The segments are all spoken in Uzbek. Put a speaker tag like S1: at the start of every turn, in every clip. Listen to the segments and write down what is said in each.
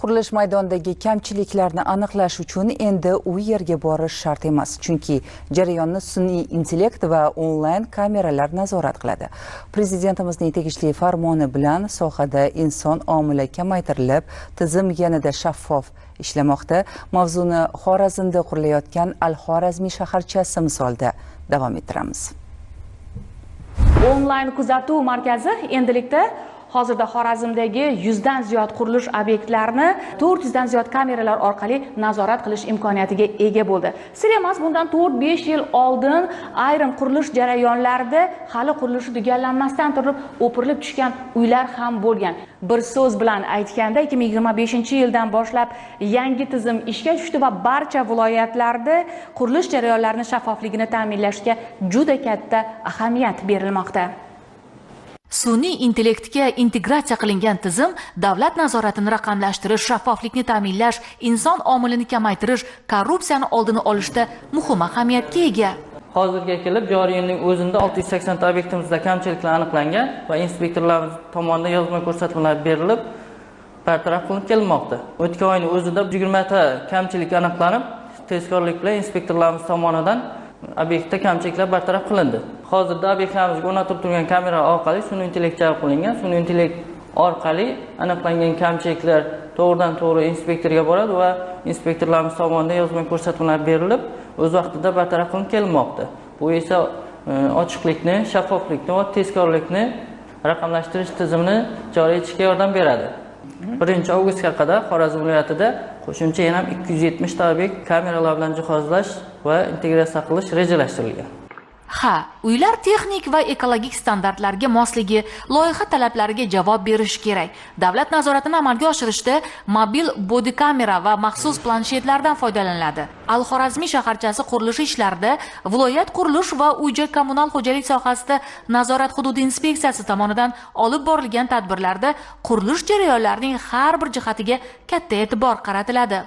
S1: Qurilish maydonidagi kamchiliklarni aniqlash uchun endi u yerga borish shart emas, chunki jarayonni sun'iy intellekt va onlayn kameralar nazorat qiladi. Prezidentimizning tegishli farmoni bilan sohada inson omili kamaytirilib, tizim yanada shaffof ishlamoqda. Mavzuni Xorazmda qurilayotgan Al-Xorazmiy shaharchasi misolida davom ettiramiz.
S2: Onlayn kuzatuv markazi endilikda hozirda Xorazmdagi 100 dan ziyod qurilish obyektlarini 400 dan ziyod kameralar orqali nazorat qilish imkoniyatiga ega bo'ldi. Sir emas, bundan 4-5 yil oldin ayrim qurilish jarayonlarida hali qurilishi tugallanmasdan turib o'pirilib tushgan uylar ham bo'lgan. Bir so'z bilan aytganda 2025-yildan boshlab yangi tizim ishga tushdi va barcha viloyatlarda qurilish jarayonlarining shaffofligini ta'minlashga juda katta ahamiyat berilmoqda. Sun'iy intellektga integratsiya qilingan tizim davlat nazoratini raqamlashtirish, shaffoflikni ta'minlash, inson omilini kamaytirish, korrupsiyani oldini olishda muhim ahamiyatga ega.
S3: Hozirga kelib joriy yilning o'zida 680 ta obyektimizda kamchiliklar aniqlangan va inspektorlarimiz tomonidan yozma ko'rsatmalar berilib, bartaraf qilinib kelinmoqda. O'tgan oyning o'zida 20 ta kamchilik aniqlanib, tezkorlik bilan inspektorlarimiz tomonidan obyektda kamchiliklar bartaraf qilindi. Hozirda obyektlarimizga o'rnatilib turgan kameralar orqali sun'iy intellekt jalb qilingan. Sun'iy intellekt orqali aniqlangan kamchiliklar to'g'ridan-to'g'ri inspektorga boradi va inspektorlarimiz tomonidan yozma ko'rsatmalar berilib, o'z vaqtida bartaraf qilinib kelinmoqda. Bu esa ochiqlikni, shaffoflikni va tezkorlikni raqamlashtirish tizimini joriy etishga yordam beradi. 1-avgustga qadar Xorazm viloyatida qo'shimcha yana 270 ta obyekt kameralar bilan jihozlash va integratsiya qilish rejalashtirilgan.
S2: Uylar texnik va ekologik standartlarga mosligi, loyiha talablariga javob berishi kerak. Davlat nazoratini amalga oshirishda mobil bodi kamera va maxsus planshetlardan foydalaniladi. Al-Xorazmiy shaharchasi qurilishi ishlarida viloyat qurilish va uy-joy kommunal xo'jalik sohasida nazorat hududi inspeksiyasi tomonidan olib borilgan tadbirlarda qurilish jarayonlarining har bir jihatiga katta e'tibor qaratiladi.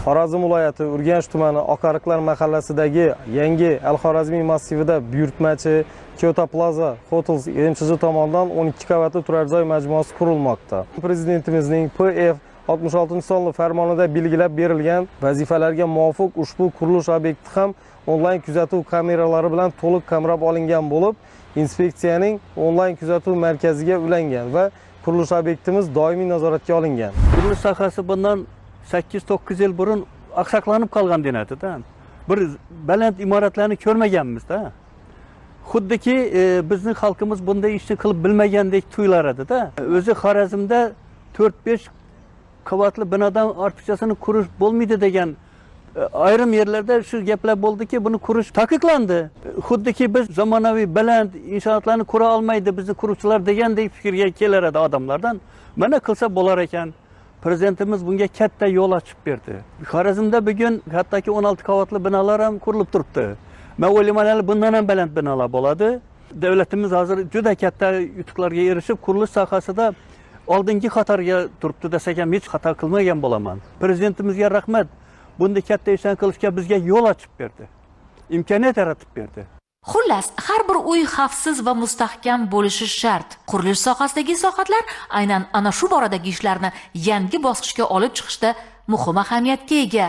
S4: Xorazm viloyati Urganch tumani Oqariqlar mahallasidagi yangi Al-Xorazmiy massivida buyurtmachi Kyoto Plaza Hotels MCJ tomonidan 12 qavatli turar joy majmuasi qurilmoqda. Prezidentimizning PF 66-sonli farmonida belgilab berilgan vazifalarga muvofiq ushbu qurilish obyekti ham onlayn kuzatuv kameralari bilan to'liq qamrab olingan bo'lib, inspeksiyaning onlayn kuzatuv markaziga ulangan va qurilish obyektimiz doimiy nazoratga olingan.
S5: Qurilish sohasi bundan 8-9 yil burun oqsaqlanib qolgan denadi-da. Bir baland imoratlarni ko'rmaganmiz-da. Xuddiki bizning xalqimiz bunday ishni qilib bilmagandek tuyular edi-da. O'zi Xorazmda 4-5 qavatli binodan ortiqchasini qurish bo'lmaydi degan ayrim yerlarda shu gaplar bo'ldiki, buni qurish taqiqlandi. Xuddiki biz zamonaviy baland inshootlarni qura olmaydi bizni quruvchilar degandek fikrga kelar edi odamlardan. Mana qilsa bo'lar ekan. Prezidentimiz bunga katta yo'l ochib berdi. Xorazmda bugun hattoki 16 qavatli binolar ham qurilib turibdi. Men o'ylayman, bundan ham baland binolar bo'ladi. Davlatimiz hozir juda katta yutuqlarga erishib, qurilish sohasida oldingi qatorga turibdi desak ham hech xato qilmagan bo'laman. Prezidentimizga rahmat. Bunday katta ishlarni qilishga bizga yo'l ochib berdi. Imkoniyat yaratib berdi.
S2: Xullas, har bir uy xavfsiz va mustahkam bo'lishi shart. Qurilish sohasidagi islohotlar aynan ana shu boradagi ishlarni yangi bosqichga olib chiqishda muhim ahamiyatga ega.